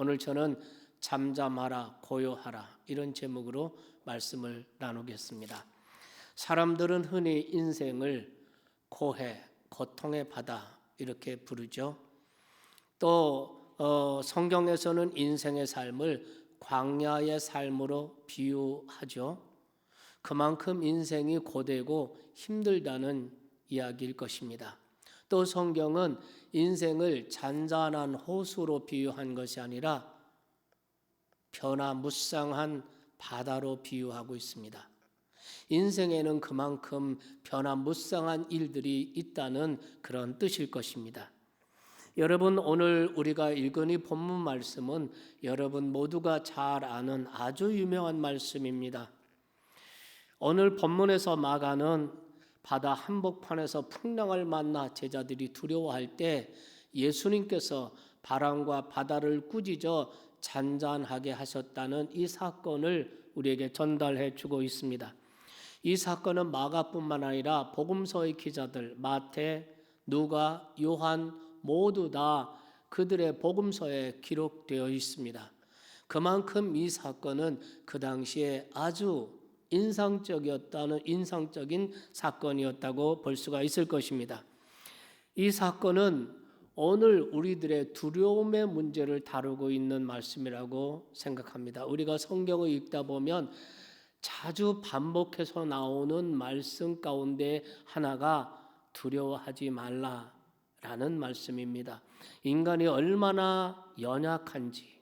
오늘 저는 잠잠하라 고요하라 이런 제목으로 말씀을 나누겠습니다. 사람들은 흔히 인생을 고해, 고통의 바다 이렇게 부르죠. 또 성경에서는 인생의 삶을 광야의 삶으로 비유하죠. 그만큼 인생이 고되고 힘들다는 이야기일 것입니다. 또 성경은 인생을 잔잔한 호수로 비유한 것이 아니라 변화무쌍한 바다로 비유하고 있습니다. 인생에는 그만큼 변화무쌍한 일들이 있다는 그런 뜻일 것입니다. 여러분, 오늘 우리가 읽은 이 본문 말씀은 여러분 모두가 잘 아는 아주 유명한 말씀입니다. 오늘 본문에서 마가는 바다 한복판에서 풍랑을 만나 제자들이 두려워할 때 예수님께서 바람과 바다를 꾸짖어 잔잔하게 하셨다는 이 사건을 우리에게 전달해 주고 있습니다. 이 사건은 마가뿐만 아니라 복음서의 기자들 마태, 누가, 요한 모두 다 그들의 복음서에 기록되어 있습니다. 그만큼 이 사건은 그 당시에 아주 인상적인 사건이었다고 볼 수가 있을 것입니다. 이 사건은 오늘 우리들의 두려움의 문제를 다루고 있는 말씀이라고 생각합니다. 우리가 성경을 읽다 보면 자주 반복해서 나오는 말씀 가운데 하나가 두려워하지 말라라는 말씀입니다. 인간이 얼마나 연약한지,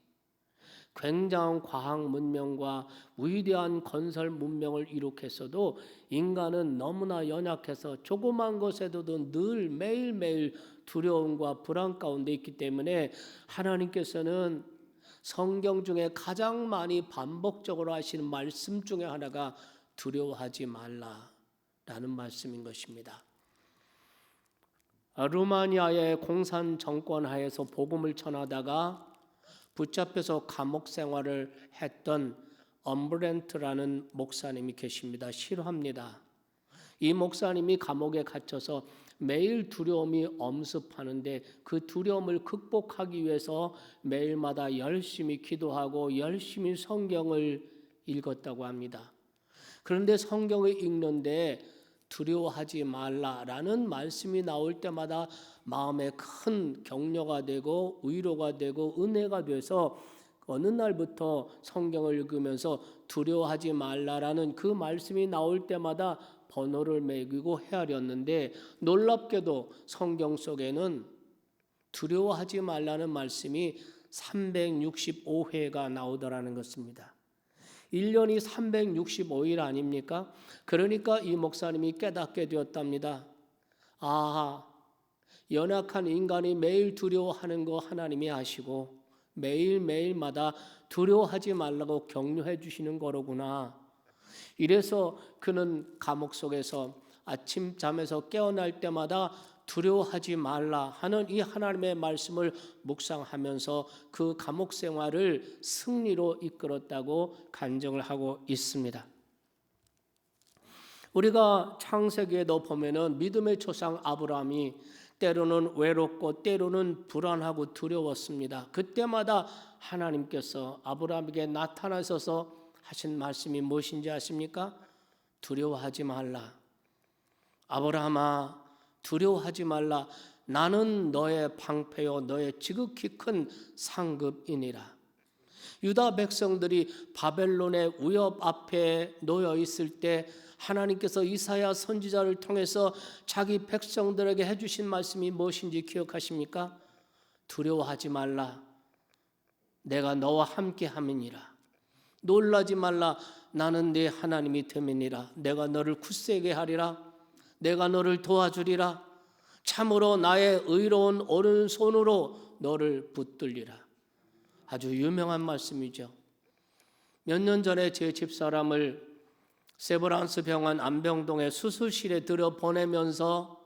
굉장한 과학 문명과 위대한 건설 문명을 이룩했어도 인간은 너무나 연약해서 조그만 것에도 늘 매일매일 두려움과 불안 가운데 있기 때문에 하나님께서는 성경 중에 가장 많이 반복적으로 하시는 말씀 중에 하나가 두려워하지 말라라는 말씀인 것입니다. 루마니아의 공산 정권 하에서 복음을 전하다가 붙잡혀서 감옥 생활을 했던 엄브렌트라는 목사님이 계십니다. 싫어합니다. 이 목사님이 감옥에 갇혀서 매일 두려움이 엄습하는데 그 두려움을 극복하기 위해서 매일마다 열심히 기도하고 열심히 성경을 읽었다고 합니다. 그런데 성경을 읽는데 두려워하지 말라라는 말씀이 나올 때마다 마음에 큰 격려가 되고 위로가 되고 은혜가 돼서 어느 날부터 성경을 읽으면서 두려워하지 말라라는 그 말씀이 나올 때마다 번호를 매기고 헤아렸는데 놀랍게도 성경 속에는 두려워하지 말라는 말씀이 365회가 나오더라는 것입니다. 1년이 365일 아닙니까? 그러니까 이 목사님이 깨닫게 되었답니다. 연약한 인간이 매일 두려워하는 거 하나님이 아시고 매일매일마다 두려워하지 말라고 격려해 주시는 거로구나. 이래서 그는 감옥 속에서 아침 잠에서 깨어날 때마다 두려워하지 말라 하는 이 하나님의 말씀을 묵상하면서 그 감옥 생활을 승리로 이끌었다고 간증을 하고 있습니다. 우리가 창세기에도 보면은 믿음의 조상 아브라함이 때로는 외롭고 때로는 불안하고 두려웠습니다. 그때마다 하나님께서 아브라함에게 나타나셔서 하신 말씀이 무엇인지 아십니까? 두려워하지 말라. 아브라함아, 두려워하지 말라. 나는 너의 방패요 너의 지극히 큰 상급이니라. 유다 백성들이 바벨론의 위협 앞에 놓여 있을 때 하나님께서 이사야 선지자를 통해서 자기 백성들에게 해주신 말씀이 무엇인지 기억하십니까? 두려워하지 말라. 내가 너와 함께 함이니라. 놀라지 말라. 나는 네 하나님이 됨이니라. 내가 너를 굳세게 하리라. 내가 너를 도와주리라. 참으로 나의 의로운 오른손으로 너를 붙들리라. 아주 유명한 말씀이죠. 몇 년 전에 제 집사람을 세브란스 병원 안병동의 수술실에 들여보내면서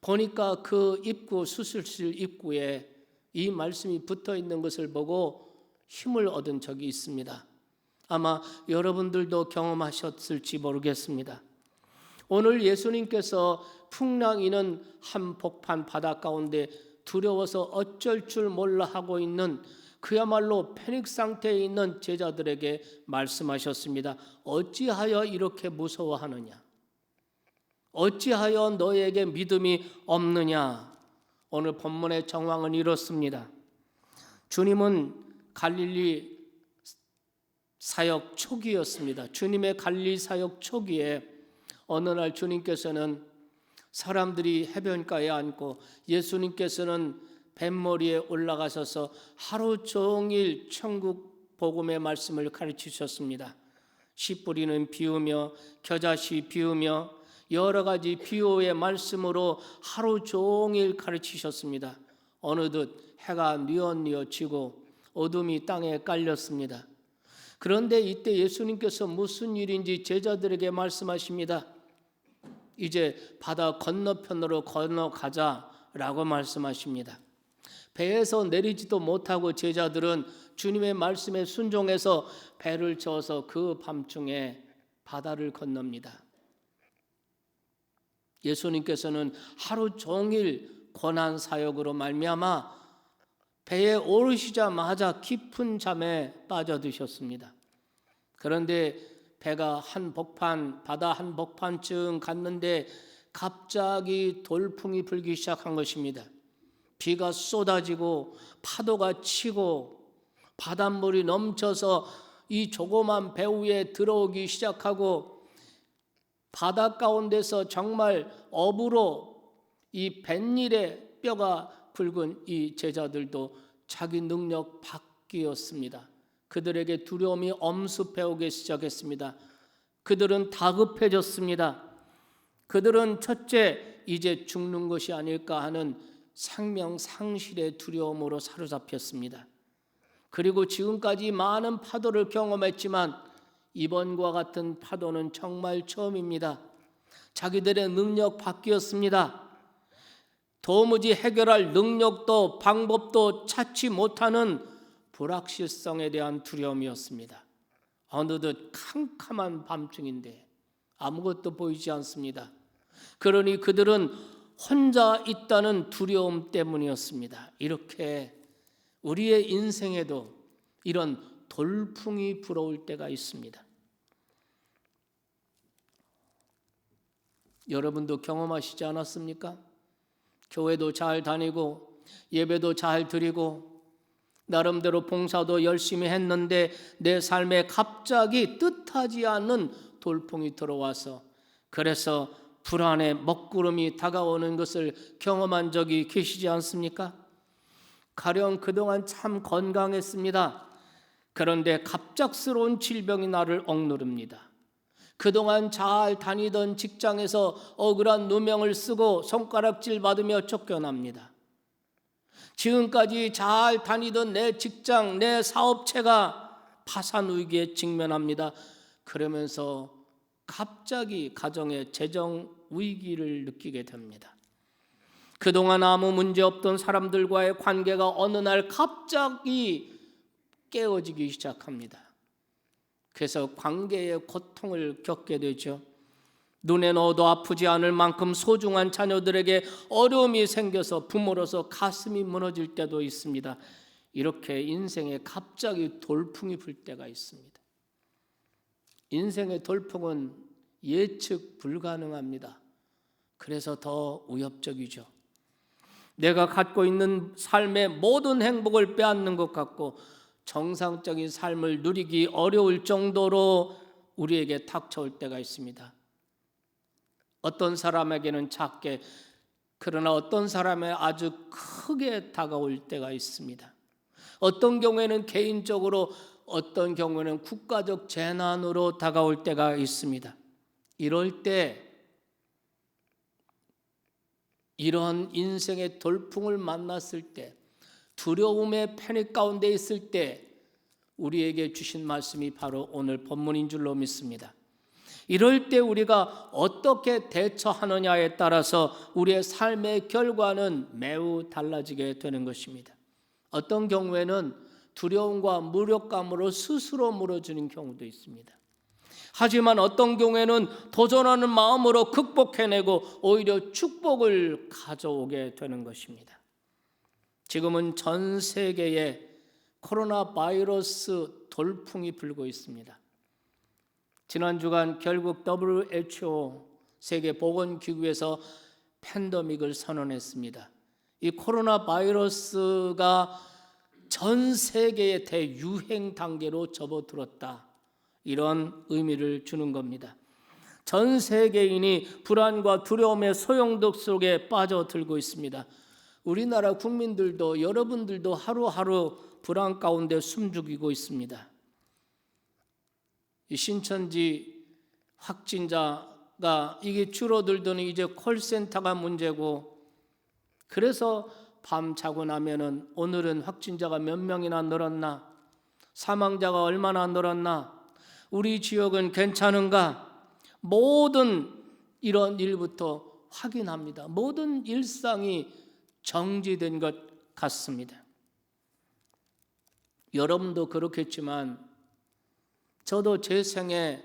보니까 그 입구, 수술실 입구에 이 말씀이 붙어 있는 것을 보고 힘을 얻은 적이 있습니다. 아마 여러분들도 경험하셨을지 모르겠습니다. 오늘 예수님께서 풍랑이는 한복판 바다 가운데 두려워서 어쩔 줄 몰라 하고 있는 그야말로 패닉 상태에 있는 제자들에게 말씀하셨습니다. 어찌하여 이렇게 무서워하느냐? 어찌하여 너에게 믿음이 없느냐? 오늘 본문의 정황은 이렇습니다. 주님은 갈릴리 사역 초기였습니다. 주님의 갈릴리 사역 초기에 어느 날 주님께서는 사람들이 해변가에 앉고 예수님께서는 뱃머리에 올라가셔서 하루 종일 천국 복음의 말씀을 가르치셨습니다. 씨 뿌리는 비우며 겨자씨 비우며 여러 가지 비유의 말씀으로 하루 종일 가르치셨습니다. 어느덧 해가 뉘엿뉘엿지고 어둠이 땅에 깔렸습니다. 그런데 이때 예수님께서 무슨 일인지 제자들에게 말씀하십니다. 이제 바다 건너편으로 건너가자라고 말씀하십니다. 배에서 내리지도 못하고 제자들은 주님의 말씀에 순종해서 배를 저어서 그 밤중에 바다를 건넙니다. 예수님께서는 하루 종일 고난 사역으로 말미암아 배에 오르시자마자 깊은 잠에 빠져드셨습니다. 그런데 배가 바다 한복판쯤 갔는데 갑자기 돌풍이 불기 시작한 것입니다. 비가 쏟아지고 파도가 치고 바닷물이 넘쳐서 이 조그만 배 위에 들어오기 시작하고 바다 가운데서 정말 업으로 이 뱃일에 뼈가 굵은 이 제자들도 자기 능력 밖이었습니다. 그들에게 두려움이 엄습해오기 시작했습니다. 그들은 다급해졌습니다. 그들은 첫째, 이제 죽는 것이 아닐까 하는 생명 상실의 두려움으로 사로잡혔습니다. 그리고 지금까지 많은 파도를 경험했지만 이번과 같은 파도는 정말 처음입니다. 자기들의 능력 밖이었습니다. 도무지 해결할 능력도 방법도 찾지 못하는 불확실성에 대한 두려움이었습니다. 어느덧 캄캄한 밤중인데 아무것도 보이지 않습니다. 그러니 그들은 혼자 있다는 두려움 때문이었습니다. 이렇게 우리의 인생에도 이런 돌풍이 불어올 때가 있습니다. 여러분도 경험하시지 않았습니까? 교회도 잘 다니고 예배도 잘 드리고 나름대로 봉사도 열심히 했는데 내 삶에 갑자기 뜻하지 않는 돌풍이 들어와서 그래서 불안의 먹구름이 다가오는 것을 경험한 적이 계시지 않습니까? 가령 그동안 참 건강했습니다. 그런데 갑작스러운 질병이 나를 억누릅니다. 그동안 잘 다니던 직장에서 억울한 누명을 쓰고 손가락질 받으며 쫓겨납니다. 지금까지 잘 다니던 내 직장, 내 사업체가 파산 위기에 직면합니다. 그러면서 갑자기 가정의 재정 위기를 느끼게 됩니다. 그동안 아무 문제 없던 사람들과의 관계가 어느 날 갑자기 깨어지기 시작합니다. 그래서 관계의 고통을 겪게 되죠. 눈에 넣어도 아프지 않을 만큼 소중한 자녀들에게 어려움이 생겨서 부모로서 가슴이 무너질 때도 있습니다. 이렇게 인생에 갑자기 돌풍이 불 때가 있습니다. 인생의 돌풍은 예측 불가능합니다. 그래서 더 위협적이죠. 내가 갖고 있는 삶의 모든 행복을 빼앗는 것 같고 정상적인 삶을 누리기 어려울 정도로 우리에게 닥쳐올 때가 있습니다. 어떤 사람에게는 작게, 그러나 어떤 사람에 아주 크게 다가올 때가 있습니다. 어떤 경우에는 개인적으로, 어떤 경우에는 국가적 재난으로 다가올 때가 있습니다. 이럴 때 이런 인생의 돌풍을 만났을 때, 두려움의 패닉 가운데 있을 때 우리에게 주신 말씀이 바로 오늘 본문인 줄로 믿습니다. 이럴 때 우리가 어떻게 대처하느냐에 따라서 우리의 삶의 결과는 매우 달라지게 되는 것입니다. 어떤 경우에는 두려움과 무력감으로 스스로 무너지는 경우도 있습니다. 하지만 어떤 경우에는 도전하는 마음으로 극복해내고 오히려 축복을 가져오게 되는 것입니다. 지금은 전 세계에 코로나 바이러스 돌풍이 불고 있습니다. 지난 주간 결국 WHO 세계보건기구에서 팬데믹을 선언했습니다. 이 코로나 바이러스가 전 세계의 대유행 단계로 접어들었다. 이런 의미를 주는 겁니다. 전 세계인이 불안과 두려움의 소용돌이 속에 빠져들고 있습니다. 우리나라 국민들도 여러분들도 하루하루 불안 가운데 숨죽이고 있습니다. 이 신천지 확진자가 이게 줄어들더니 이제 콜센터가 문제고, 그래서 밤 자고 나면은 오늘은 확진자가 몇 명이나 늘었나, 사망자가 얼마나 늘었나, 우리 지역은 괜찮은가, 모든 이런 일부터 확인합니다. 모든 일상이 정지된 것 같습니다. 여러분도 그렇겠지만 저도 제 생에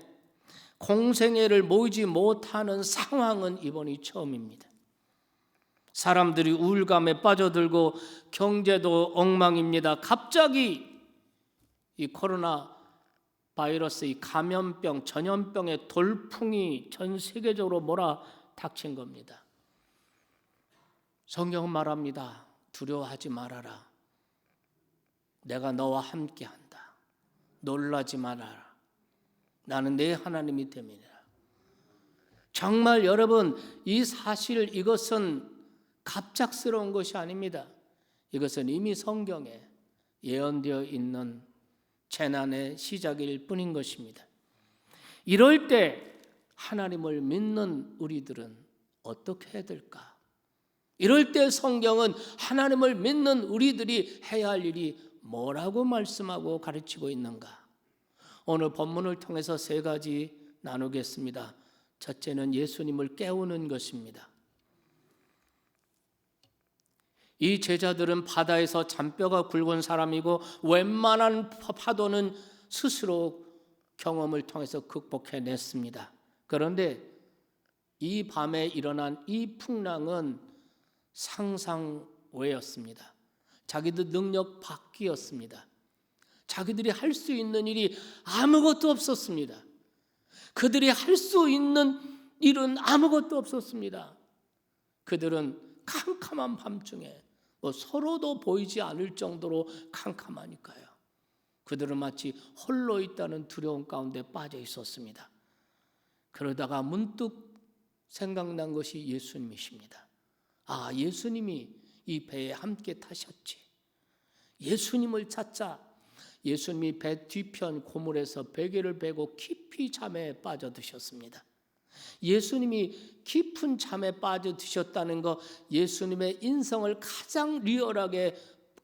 공생애를 모이지 못하는 상황은 이번이 처음입니다. 사람들이 우울감에 빠져들고 경제도 엉망입니다. 갑자기 이 코로나 바이러스, 이 감염병, 전염병의 돌풍이 전 세계적으로 몰아닥친 겁니다. 성경은 말합니다. 두려워하지 말아라. 내가 너와 함께한다. 놀라지 말아라. 나는 내 하나님이 됨이니라. 정말 여러분, 이 사실, 이것은 갑작스러운 것이 아닙니다. 이것은 이미 성경에 예언되어 있는 재난의 시작일 뿐인 것입니다. 이럴 때 하나님을 믿는 우리들은 어떻게 해야 될까? 이럴 때 성경은 하나님을 믿는 우리들이 해야 할 일이 뭐라고 말씀하고 가르치고 있는가? 오늘 본문을 통해서 세 가지 나누겠습니다. 첫째는 예수님을 깨우는 것입니다. 이 제자들은 바다에서 잔뼈가 굵은 사람이고 웬만한 파도는 스스로 경험을 통해서 극복해냈습니다. 그런데 이 밤에 일어난 이 풍랑은 상상 외였습니다. 자기들 능력 밖이었습니다. 자기들이 할 수 있는 일이 아무것도 없었습니다. 그들이 할 수 있는 일은 아무것도 없었습니다. 그들은 캄캄한 밤중에 서로도 보이지 않을 정도로 캄캄하니까요. 그들은 마치 홀로 있다는 두려움 가운데 빠져 있었습니다. 그러다가 문득 생각난 것이 예수님이십니다. 아, 예수님이 이 배에 함께 타셨지. 예수님을 찾자. 예수님이 배 뒤편 고물에서 베개를 베고 깊이 잠에 빠져드셨습니다. 예수님이 깊은 잠에 빠져드셨다는 것, 예수님의 인성을 가장 리얼하게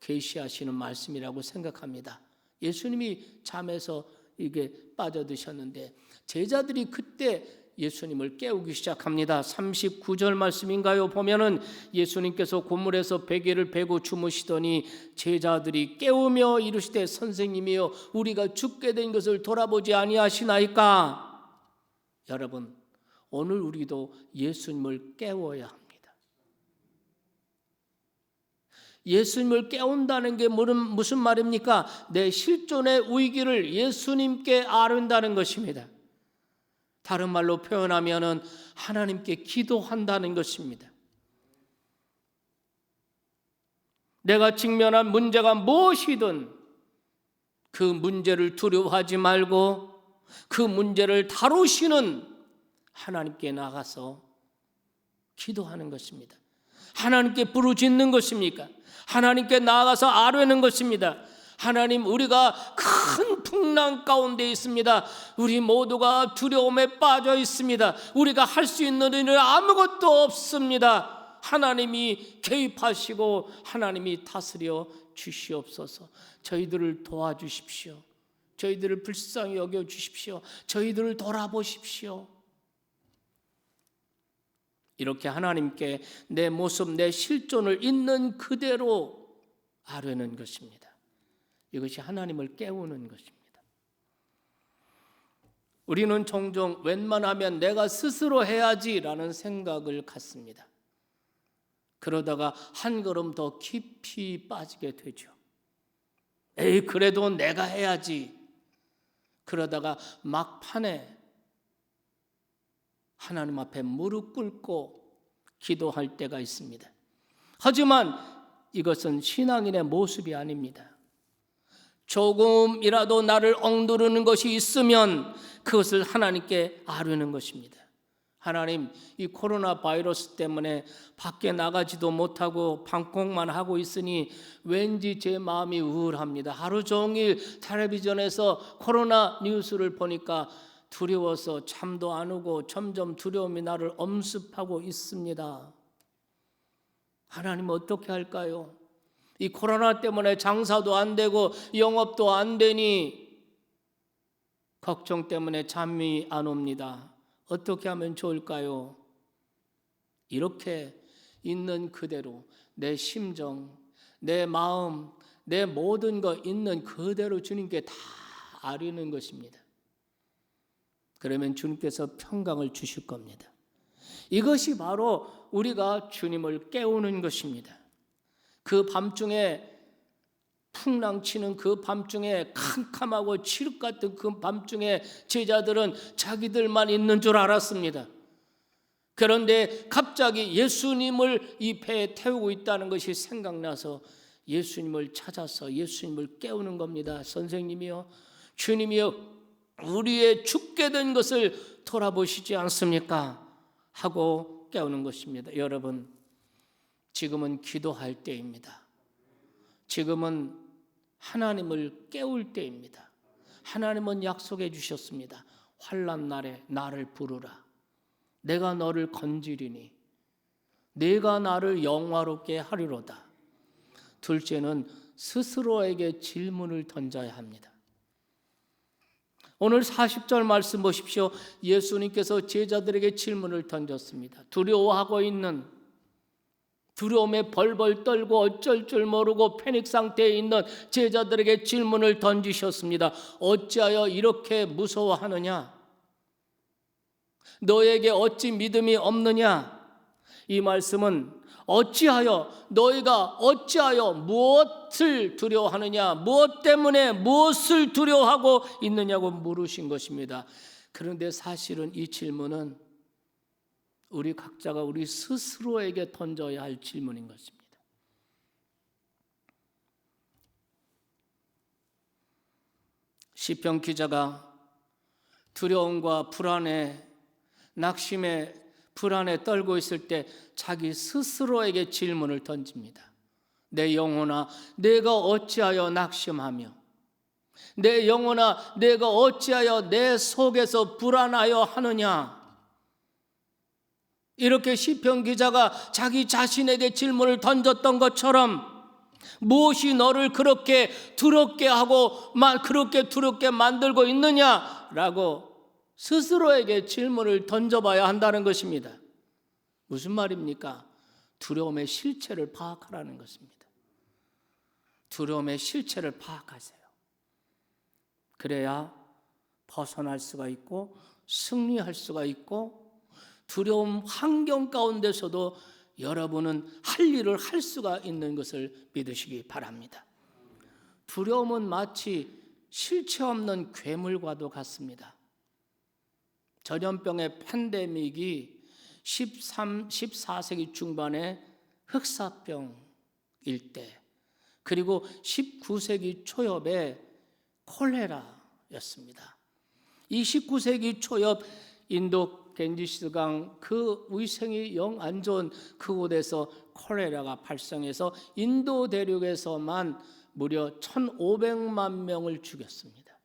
계시하시는 말씀이라고 생각합니다. 예수님이 잠에서 이게 빠져드셨는데 제자들이 그때 예수님을 깨우기 시작합니다. 39절 말씀인가요? 보면은 예수님께서 고물에서 베개를 베고 주무시더니 제자들이 깨우며 이르시되 선생님이여 우리가 죽게 된 것을 돌아보지 아니하시나이까? 여러분, 오늘 우리도 예수님을 깨워야 합니다. 예수님을 깨운다는 게 무슨 말입니까? 내 실존의 위기를 예수님께 아른다는 것입니다. 다른 말로 표현하면은 하나님께 기도한다는 것입니다. 내가 직면한 문제가 무엇이든 그 문제를 두려워하지 말고 그 문제를 다루시는 하나님께 나가서 기도하는 것입니다. 하나님께 부르짖는 것입니까? 하나님께 나아가서 아뢰는 것입니다. 하나님, 우리가 큰 풍랑 가운데 있습니다. 우리 모두가 두려움에 빠져 있습니다. 우리가 할 수 있는 일은 아무것도 없습니다. 하나님이 개입하시고 하나님이 다스려 주시옵소서. 저희들을 도와주십시오. 저희들을 불쌍히 여겨주십시오. 저희들을 돌아보십시오. 이렇게 하나님께 내 모습, 내 실존을 있는 그대로 아뢰는 것입니다. 이것이 하나님을 깨우는 것입니다. 우리는 종종 웬만하면 내가 스스로 해야지라는 생각을 갖습니다. 그러다가 한 걸음 더 깊이 빠지게 되죠. 에이, 그래도 내가 해야지. 그러다가 막판에 하나님 앞에 무릎 꿇고 기도할 때가 있습니다. 하지만 이것은 신앙인의 모습이 아닙니다. 조금이라도 나를 억누르는 것이 있으면 그것을 하나님께 아뢰는 것입니다. 하나님, 이 코로나 바이러스 때문에 밖에 나가지도 못하고 방콕만 하고 있으니 왠지 제 마음이 우울합니다. 하루 종일 텔레비전에서 코로나 뉴스를 보니까 두려워서 잠도 안 오고 점점 두려움이 나를 엄습하고 있습니다. 하나님, 어떻게 할까요? 이 코로나 때문에 장사도 안 되고 영업도 안 되니 걱정 때문에 잠이 안 옵니다. 어떻게 하면 좋을까요? 이렇게 있는 그대로 내 심정, 내 마음, 내 모든 거 있는 그대로 주님께 다 아뢰는 것입니다. 그러면 주님께서 평강을 주실 겁니다. 이것이 바로 우리가 주님을 깨우는 것입니다. 그 밤중에 풍랑치는 그 밤중에 캄캄하고 칠흑 같은 그 밤중에 제자들은 자기들만 있는 줄 알았습니다. 그런데 갑자기 예수님을 이 배에 태우고 있다는 것이 생각나서 예수님을 찾아서 예수님을 깨우는 겁니다. 선생님이요, 주님이요, 우리의 죽게 된 것을 돌아보시지 않습니까? 하고 깨우는 것입니다. 여러분, 지금은 기도할 때입니다. 지금은 하나님을 깨울 때입니다. 하나님은 약속해 주셨습니다. 환난 날에 나를 부르라. 내가 너를 건지리니 내가 나를 영화롭게 하리로다. 둘째는 스스로에게 질문을 던져야 합니다. 오늘 40절 말씀 보십시오. 예수님께서 제자들에게 질문을 던졌습니다. 두려워하고 있는, 두려움에 벌벌 떨고 어쩔 줄 모르고 패닉 상태에 있는 제자들에게 질문을 던지셨습니다. 어찌하여 이렇게 무서워하느냐? 너에게 어찌 믿음이 없느냐? 이 말씀은 너희가 어찌하여 무엇을 두려워하느냐? 무엇 때문에 무엇을 두려워하고 있느냐고 물으신 것입니다. 그런데 사실은 이 질문은 우리 각자가 우리 스스로에게 던져야 할 질문인 것입니다. 시편 기자가 두려움과 불안에, 낙심에, 불안에 떨고 있을 때 자기 스스로에게 질문을 던집니다. 내 영혼아, 내가 어찌하여 낙심하며, 내 영혼아, 내가 어찌하여 내 속에서 불안하여 하느냐? 이렇게 시편 기자가 자기 자신에게 질문을 던졌던 것처럼 무엇이 너를 그렇게 두렵게 하고 그렇게 두렵게 만들고 있느냐라고 스스로에게 질문을 던져봐야 한다는 것입니다. 무슨 말입니까? 두려움의 실체를 파악하라는 것입니다. 두려움의 실체를 파악하세요. 그래야 벗어날 수가 있고 승리할 수가 있고 두려움 환경 가운데서도 여러분은 할 일을 할 수가 있는 것을 믿으시기 바랍니다. 두려움은 마치 실체 없는 괴물과도 같습니다. 전염병의 팬데믹이 14세기 중반에 흑사병일 때, 그리고 19세기 초엽에 콜레라였습니다. 이 19세기 초엽 인도 겐지스강 그 위생이 영 안 좋은 그곳에서 콜레라가 발생해서 인도 대륙에서만 무려 1,500만 명을 죽였습니다.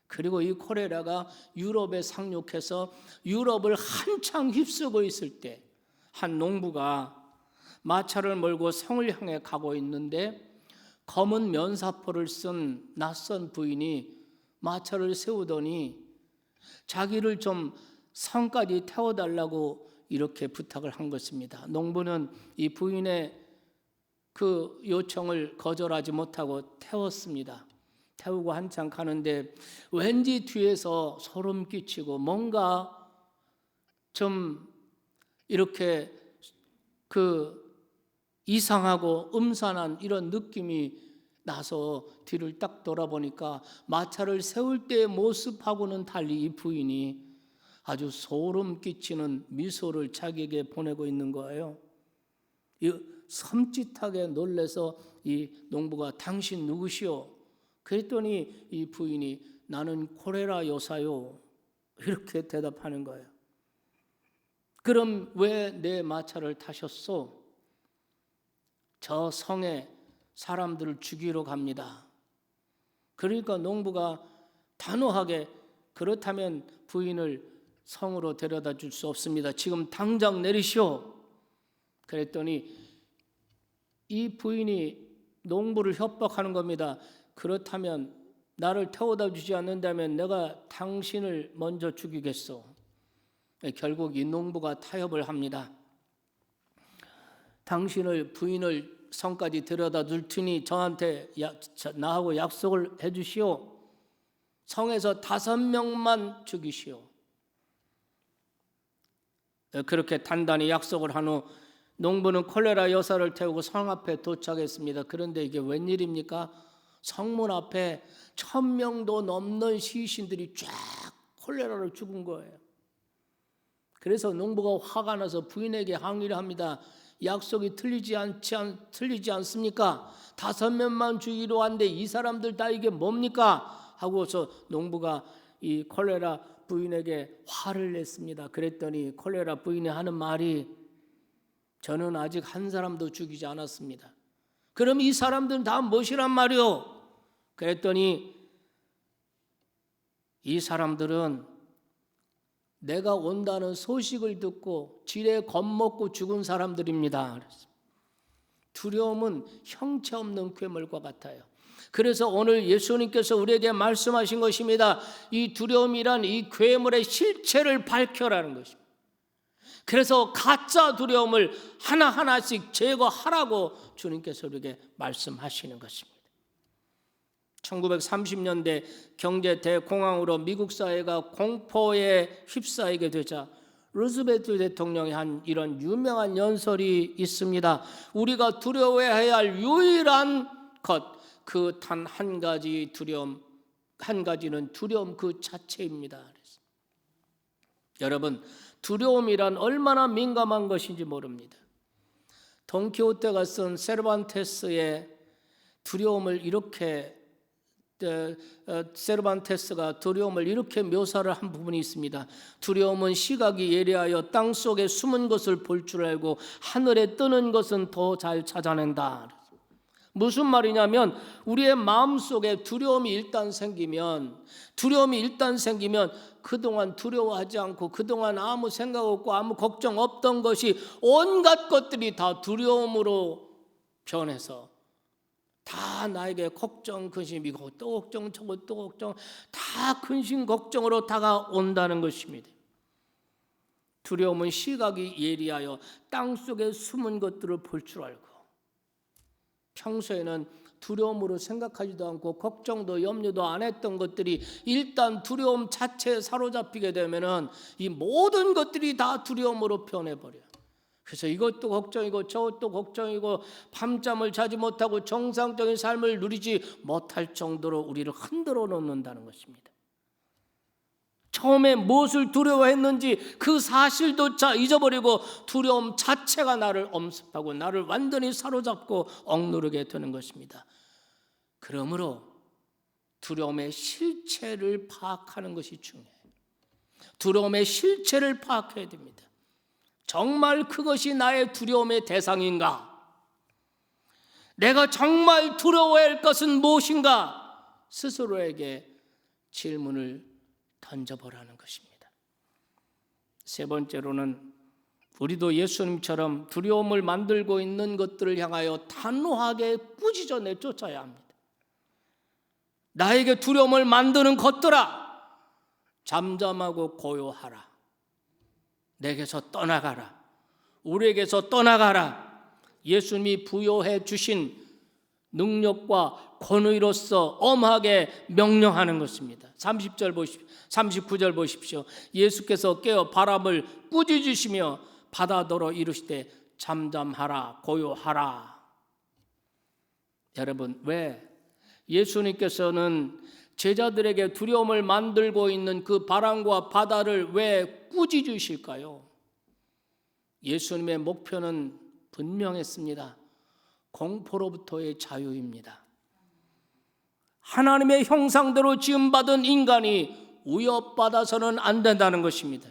그리고 이 콜레라가 유럽에 상륙해서 유럽을 한창 휩쓰고 있을 때 한 농부가 마차를 몰고 성을 향해 가고 있는데 검은 면사포를 쓴 낯선 부인이 마차를 세우더니 자기를 좀 성까지 태워달라고 이렇게 부탁을 한 것입니다. 농부는 이 부인의 그 요청을 거절하지 못하고 태웠습니다. 태우고 한참 가는데 왠지 뒤에서 소름 끼치고 뭔가 좀 이렇게 그 이상하고 음산한 이런 느낌이 나서 뒤를 딱 돌아보니까 마차를 세울 때의 모습하고는 달리 이 부인이 아주 소름 끼치는 미소를 자기에게 보내고 있는 거예요. 섬찟하게 놀라서 이 농부가 당신 누구시오? 그랬더니 이 부인이 나는 콜레라 여사요. 이렇게 대답하는 거예요. 그럼 왜 내 마차를 타셨소? 저 성에 사람들을 죽이러 갑니다. 그러니까 농부가 단호하게 그렇다면 부인을 성으로 데려다 줄 수 없습니다. 지금 당장 내리시오. 그랬더니 이 부인이 농부를 협박하는 겁니다. 그렇다면 나를 태워다 주지 않는다면 내가 당신을 먼저 죽이겠소. 결국 이 농부가 타협을 합니다. 당신을 부인을 성까지 데려다 줄 테니 저한테 나하고 약속을 해 주시오. 성에서 5명만 죽이시오. 그렇게 단단히 약속을 한 후 농부는 콜레라 여사를 태우고 성 앞에 도착했습니다. 그런데 이게 웬일입니까? 성문 앞에 1000명도 넘는 시신들이 쫙 콜레라로 죽은 거예요. 그래서 농부가 화가 나서 부인에게 항의를 합니다. 약속이 틀리지 않습니까? 5명만 죽이러 왔는데 이 사람들 다 이게 뭡니까? 하고서 농부가 이 콜레라 부인에게 화를 냈습니다. 그랬더니 콜레라 부인이 하는 말이 저는 아직 한 사람도 죽이지 않았습니다. 그럼 이 사람들은 다 무엇이란 말이오? 그랬더니 이 사람들은 내가 온다는 소식을 듣고 지레 겁먹고 죽은 사람들입니다. 두려움은 형체 없는 괴물과 같아요. 그래서 오늘 예수님께서 우리에게 말씀하신 것입니다. 이 두려움이란 이 괴물의 실체를 밝혀라는 것입니다. 그래서 가짜 두려움을 하나하나씩 제거하라고 주님께서 우리에게 말씀하시는 것입니다. 1930년대 경제 대공황으로 미국 사회가 공포에 휩싸이게 되자 루즈벨트 대통령이 한 이런 유명한 연설이 있습니다. 우리가 두려워해야 할 유일한 것, 그 단 한 가지 두려움, 한 가지는 두려움 그 자체입니다. 여러분, 두려움이란 얼마나 민감한 것인지 모릅니다. 돈키호테가 쓴 세르반테스의 두려움을 이렇게 세르반테스가 두려움을 이렇게 묘사를 한 부분이 있습니다. 두려움은 시각이 예리하여 땅 속에 숨은 것을 볼 줄 알고 하늘에 뜨는 것은 더 잘 찾아낸다. 무슨 말이냐면 우리의 마음속에 두려움이 일단 생기면 그동안 두려워하지 않고 그동안 아무 생각 없고 아무 걱정 없던 것이 온갖 것들이 다 두려움으로 변해서 다 나에게 걱정, 근심이고 또 걱정, 저거 또 걱정, 다 근심, 걱정으로 다가온다는 것입니다. 두려움은 시각이 예리하여 땅속에 숨은 것들을 볼 줄 알고 평소에는 두려움으로 생각하지도 않고 걱정도 염려도 안 했던 것들이 일단 두려움 자체에 사로잡히게 되면은 이 모든 것들이 다 두려움으로 변해버려요. 그래서 이것도 걱정이고 저것도 걱정이고 밤잠을 자지 못하고 정상적인 삶을 누리지 못할 정도로 우리를 흔들어 놓는다는 것입니다. 처음에 무엇을 두려워했는지 그 사실조차 잊어버리고 두려움 자체가 나를 엄습하고 나를 완전히 사로잡고 억누르게 되는 것입니다. 그러므로 두려움의 실체를 파악하는 것이 중요해요. 두려움의 실체를 파악해야 됩니다. 정말 그것이 나의 두려움의 대상인가? 내가 정말 두려워해야 할 것은 무엇인가? 스스로에게 질문을 던져보라는 것입니다. 세 번째로는 우리도 예수님처럼 두려움을 만들고 있는 것들을 향하여 단호하게 꾸짖어 내쫓아야 합니다. 나에게 두려움을 만드는 것들아, 잠잠하고 고요하라. 내게서 떠나가라. 우리에게서 떠나가라. 예수님이 부여해 주신 능력과 권위로서 엄하게 명령하는 것입니다. 30절 보십시오. 39절 보십시오. 예수께서 깨어 바람을 꾸짖으시며 바다더러 이르시되 잠잠하라 고요하라. 여러분, 왜 예수님께서는 제자들에게 두려움을 만들고 있는 그 바람과 바다를 왜 꾸짖으실까요? 예수님의 목표는 분명했습니다. 공포로부터의 자유입니다. 하나님의 형상대로 지음받은 인간이 위협받아서는 안 된다는 것입니다.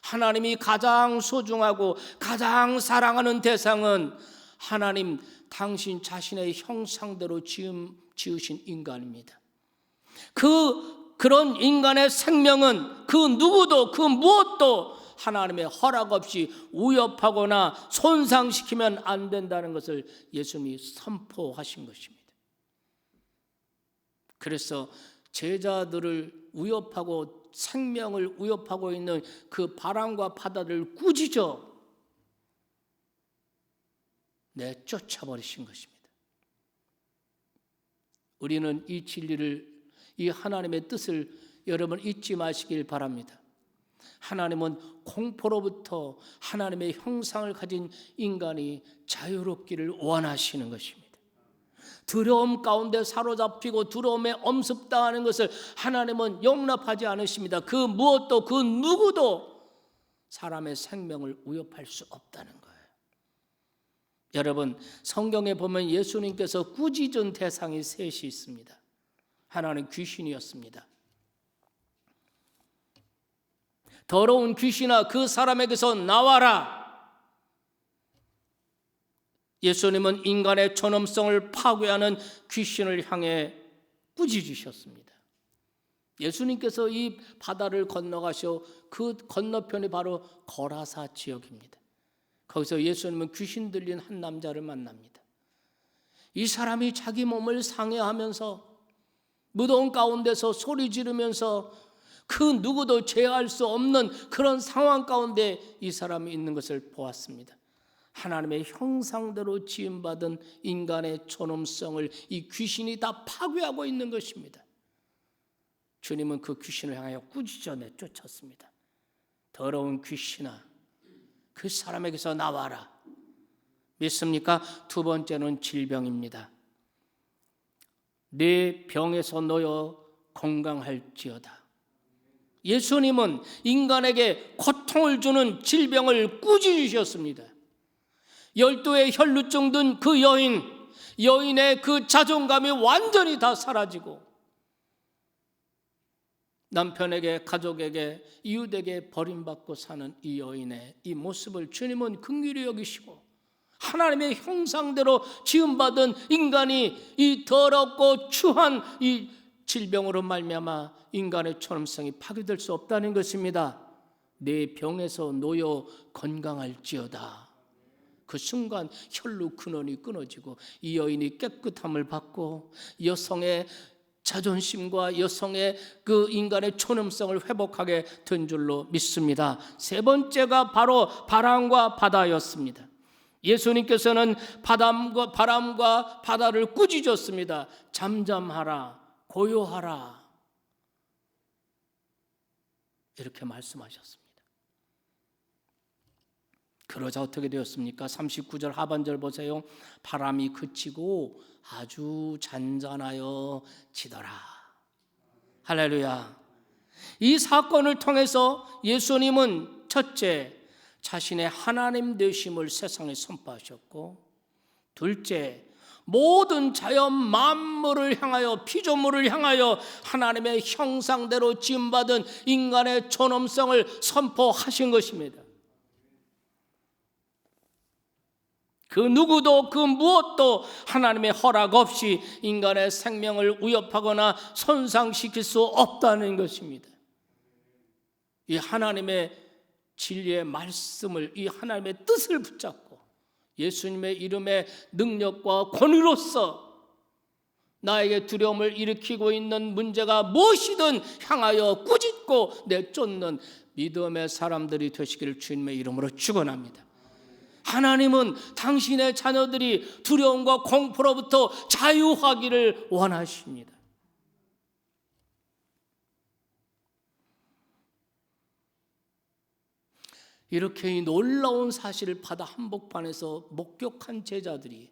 하나님이 가장 소중하고 가장 사랑하는 대상은 하나님 당신 자신의 형상대로 지으신 인간입니다. 그런 인간의 생명은 그 누구도 그 무엇도 하나님의 허락 없이 위협하거나 손상시키면 안 된다는 것을 예수님이 선포하신 것입니다. 그래서 제자들을 위협하고 생명을 위협하고 있는 그 바람과 바다를 꾸짖어 내쫓아버리신 것입니다. 우리는 이 진리를, 이 하나님의 뜻을 여러분 잊지 마시길 바랍니다. 하나님은 공포로부터 하나님의 형상을 가진 인간이 자유롭기를 원하시는 것입니다. 두려움 가운데 사로잡히고 두려움에 엄습당하는 것을 하나님은 용납하지 않으십니다. 그 무엇도 그 누구도 사람의 생명을 위협할 수 없다는 거예요. 여러분, 성경에 보면 예수님께서 꾸짖은 대상이 셋이 있습니다. 하나는 귀신이었습니다. 더러운 귀신아, 그 사람에게서 나와라. 예수님은 인간의 존엄성을 파괴하는 귀신을 향해 꾸짖으셨습니다. 예수님께서 이 바다를 건너가셔 그 건너편이 바로 거라사 지역입니다. 거기서 예수님은 귀신 들린 한 남자를 만납니다. 이 사람이 자기 몸을 상해하면서 무덤 가운데서 소리 지르면서 그 누구도 제어할 수 없는 그런 상황 가운데 이 사람이 있는 것을 보았습니다. 하나님의 형상대로 지음받은 인간의 존엄성을 이 귀신이 다 파괴하고 있는 것입니다. 주님은 그 귀신을 향하여 꾸짖어 내쫓았습니다. 더러운 귀신아, 그 사람에게서 나와라. 믿습니까? 두 번째는 질병입니다. 내 병에서 놓여 건강할지어다. 예수님은 인간에게 고통을 주는 질병을 꾸짖으셨습니다. 12의 혈루증 든 그 여인의 그 자존감이 완전히 다 사라지고 남편에게, 가족에게, 이웃에게 버림받고 사는 이 여인의 이 모습을 주님은 긍휼히 여기시고 하나님의 형상대로 지음받은 인간이 이 더럽고 추한 이 질병으로 말미암아 인간의 존엄성이 파괴될 수 없다는 것입니다. 내 병에서 놓여 건강할지어다. 그 순간 혈루 근원이 끊어지고 이 여인이 깨끗함을 받고 여성의 자존심과 여성의 그 인간의 존엄성을 회복하게 된 줄로 믿습니다. 세 번째가 바로 바람과 바다였습니다. 예수님께서는 바람과 바다를 꾸짖었습니다. 잠잠하라, 고요하라, 이렇게 말씀하셨습니다. 그러자 어떻게 되었습니까? 39절 하반절 보세요. 바람이 그치고 아주 잔잔하여 지더라. 할렐루야. 이 사건을 통해서 예수님은 첫째, 자신의 하나님 되심을 세상에 선포하셨고, 둘째, 모든 자연 만물을 향하여, 피조물을 향하여 하나님의 형상대로 지음받은 인간의 존엄성을 선포하신 것입니다. 그 누구도 그 무엇도 하나님의 허락 없이 인간의 생명을 위협하거나 손상시킬 수 없다는 것입니다. 이 하나님의 진리의 말씀을, 이 하나님의 뜻을 붙잡고 예수님의 이름의 능력과 권위로서 나에게 두려움을 일으키고 있는 문제가 무엇이든 향하여 꾸짖고 내쫓는 믿음의 사람들이 되시기를 주님의 이름으로 축원합니다. 하나님은 당신의 자녀들이 두려움과 공포로부터 자유하기를 원하십니다. 이렇게 이 놀라운 사실을 바다 한복판에서 목격한 제자들이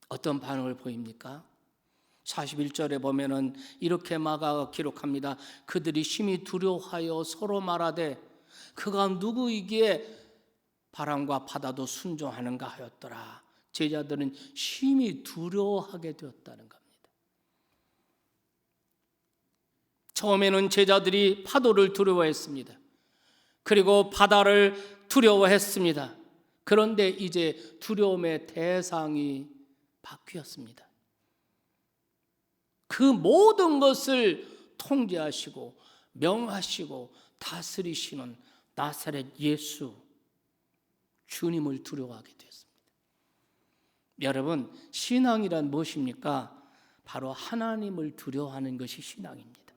어떤 반응을 보입니까? 41절에 보면은 이렇게 마가가 기록합니다. 그들이 심히 두려워하여 서로 말하되 그가 누구이기에 바람과 바다도 순종하는가 하였더라. 제자들은 심히 두려워하게 되었다는 겁니다. 처음에는 제자들이 파도를 두려워했습니다. 그리고 바다를 두려워했습니다. 그런데 이제 두려움의 대상이 바뀌었습니다. 그 모든 것을 통제하시고 명하시고 다스리시는 나사렛 예수 주님을 두려워하게 되었습니다. 여러분, 신앙이란 무엇입니까? 바로 하나님을 두려워하는 것이 신앙입니다.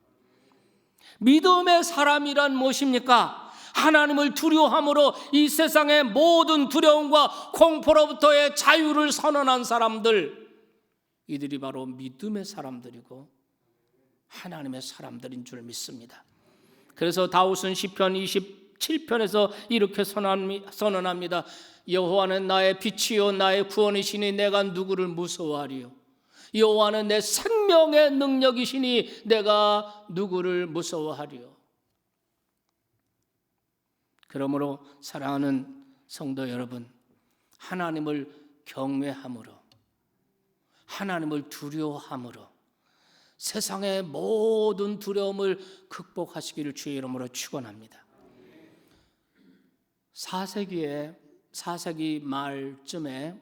믿음의 사람이란 무엇입니까? 하나님을 두려워함으로 이 세상의 모든 두려움과 공포로부터의 자유를 선언한 사람들, 이들이 바로 믿음의 사람들이고 하나님의 사람들인 줄 믿습니다. 그래서 다윗은 시편 27편에서 이렇게 선언합니다. 여호와는 나의 빛이요 나의 구원이시니 내가 누구를 무서워하리요. 여호와는 내 생명의 능력이시니 내가 누구를 무서워하리요. 그러므로 사랑하는 성도 여러분, 하나님을 경외함으로, 하나님을 두려워함으로 세상의 모든 두려움을 극복하시기를 주의 이름으로 축원합니다. 4세기 말쯤에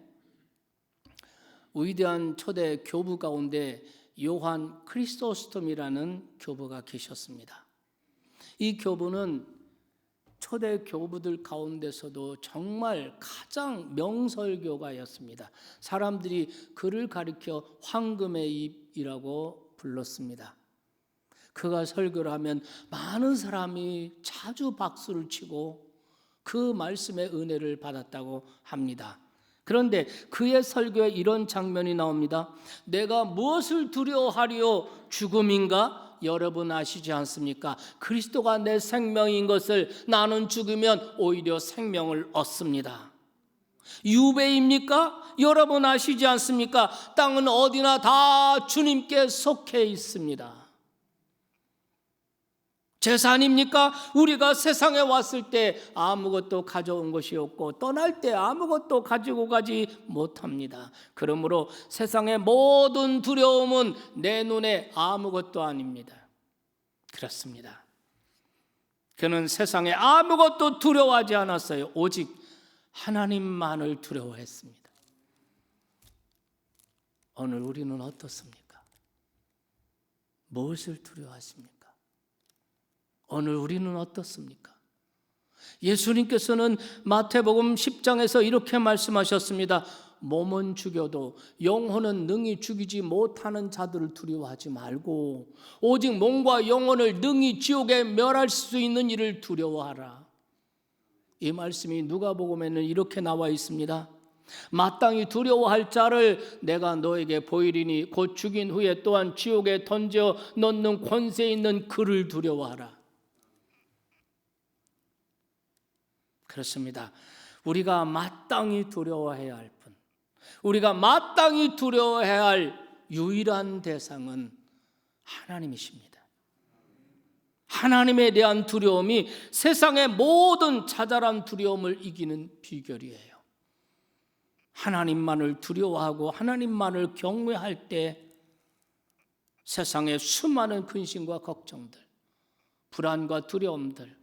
위대한 초대 교부 가운데 요한 크리소스톰이라는 교부가 계셨습니다. 이 교부는 초대 교부들 가운데서도 정말 가장 명설교가였습니다. 사람들이 그를 가리켜 황금의 입이라고 불렀습니다. 그가 설교를 하면 많은 사람이 자주 박수를 치고 그 말씀의 은혜를 받았다고 합니다. 그런데 그의 설교에 이런 장면이 나옵니다. 내가 무엇을 두려워하리요? 죽음인가? 여러분 아시지 않습니까? 그리스도가 내 생명인 것을 나는 죽으면 오히려 생명을 얻습니다. 유배입니까? 여러분 아시지 않습니까? 땅은 어디나 다 주님께 속해 있습니다. 재산입니까? 우리가 세상에 왔을 때 아무것도 가져온 것이 없고 떠날 때 아무것도 가지고 가지 못합니다. 그러므로 세상의 모든 두려움은 내 눈에 아무것도 아닙니다. 그렇습니다. 그는 세상에 아무것도 두려워하지 않았어요. 오직 하나님만을 두려워했습니다. 오늘 우리는 어떻습니까? 무엇을 두려워하십니까? 오늘 우리는 어떻습니까? 예수님께서는 마태복음 10장에서 이렇게 말씀하셨습니다. 몸은 죽여도 영혼은 능히 죽이지 못하는 자들을 두려워하지 말고 오직 몸과 영혼을 능히 지옥에 멸할 수 있는 이를 두려워하라. 이 말씀이 누가복음에는 이렇게 나와 있습니다. 마땅히 두려워할 자를 내가 너에게 보이리니 곧 죽인 후에 또한 지옥에 던져 넣는 권세 있는 그를 두려워하라. 그렇습니다. 우리가 마땅히 두려워해야 할 분, 우리가 마땅히 두려워해야 할 유일한 대상은 하나님이십니다. 하나님에 대한 두려움이 세상의 모든 자잘한 두려움을 이기는 비결이에요. 하나님만을 두려워하고 하나님만을 경외할 때 세상의 수많은 근심과 걱정들, 불안과 두려움들,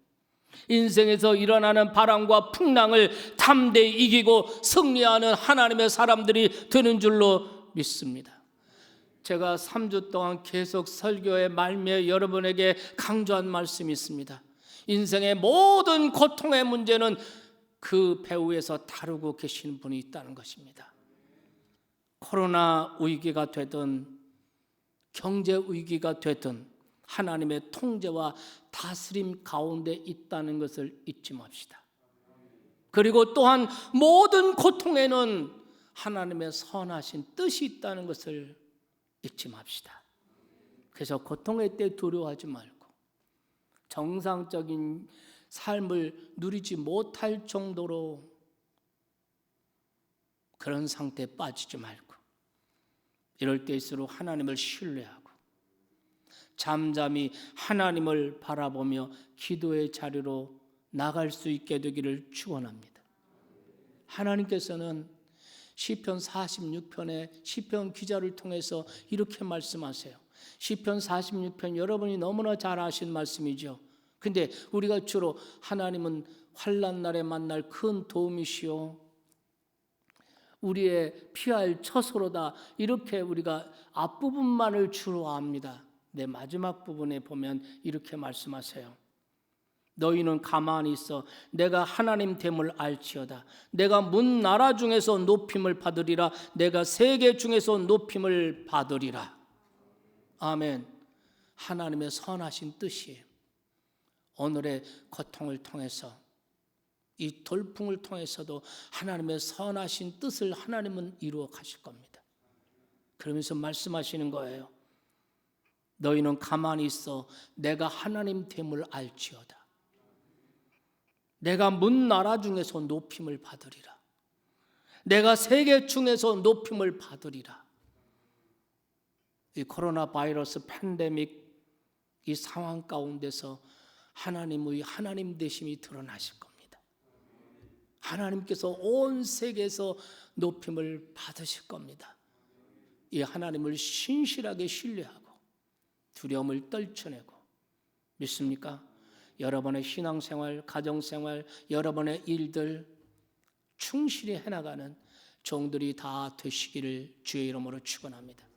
인생에서 일어나는 바람과 풍랑을 담대히 이기고 승리하는 하나님의 사람들이 되는 줄로 믿습니다. 제가 3주 동안 계속 설교의 말미에 여러분에게 강조한 말씀이 있습니다. 인생의 모든 고통의 문제는 그 배후에서 다루고 계시는 분이 있다는 것입니다. 코로나 위기가 되든 경제 위기가 되든 하나님의 통제와 다스림 가운데 있다는 것을 잊지 맙시다. 그리고 또한 모든 고통에는 하나님의 선하신 뜻이 있다는 것을 잊지 맙시다. 그래서 고통의 때 두려워하지 말고 정상적인 삶을 누리지 못할 정도로 그런 상태에 빠지지 말고 이럴 때일수록 하나님을 신뢰하고 잠잠히 하나님을 바라보며 기도의 자리로 나갈 수 있게 되기를 축원합니다. 하나님께서는 시편 46편의 시편 기자를 통해서 이렇게 말씀하세요. 시편 46편 여러분이 너무나 잘 아신 말씀이죠. 근데 우리가 주로 하나님은 환난 날에 만날 큰 도움이시오, 우리의 피할 처소로다, 이렇게 우리가 앞부분만을 주로 압니다. 내 마지막 부분에 보면 이렇게 말씀하세요. 너희는 가만히 있어 내가 하나님 됨을 알지어다. 내가 문 나라 중에서 높임을 받으리라. 내가 세계 중에서 높임을 받으리라. 아멘. 하나님의 선하신 뜻이에요. 오늘의 고통을 통해서, 이 돌풍을 통해서도 하나님의 선하신 뜻을 하나님은 이루어 가실 겁니다. 그러면서 말씀하시는 거예요. 너희는 가만히 있어 내가 하나님 됨을 알지어다. 내가 문 나라 중에서 높임을 받으리라. 내가 세계 중에서 높임을 받으리라. 이 코로나 바이러스 팬데믹 이 상황 가운데서 하나님의 하나님 되심이 드러나실 겁니다. 하나님께서 온 세계에서 높임을 받으실 겁니다. 이 하나님을 신실하게 신뢰하고 두려움을 떨쳐내고, 믿습니까? 여러분의 신앙생활, 가정생활, 여러분의 일들 충실히 해나가는 종들이 다 되시기를 주의 이름으로 축원합니다.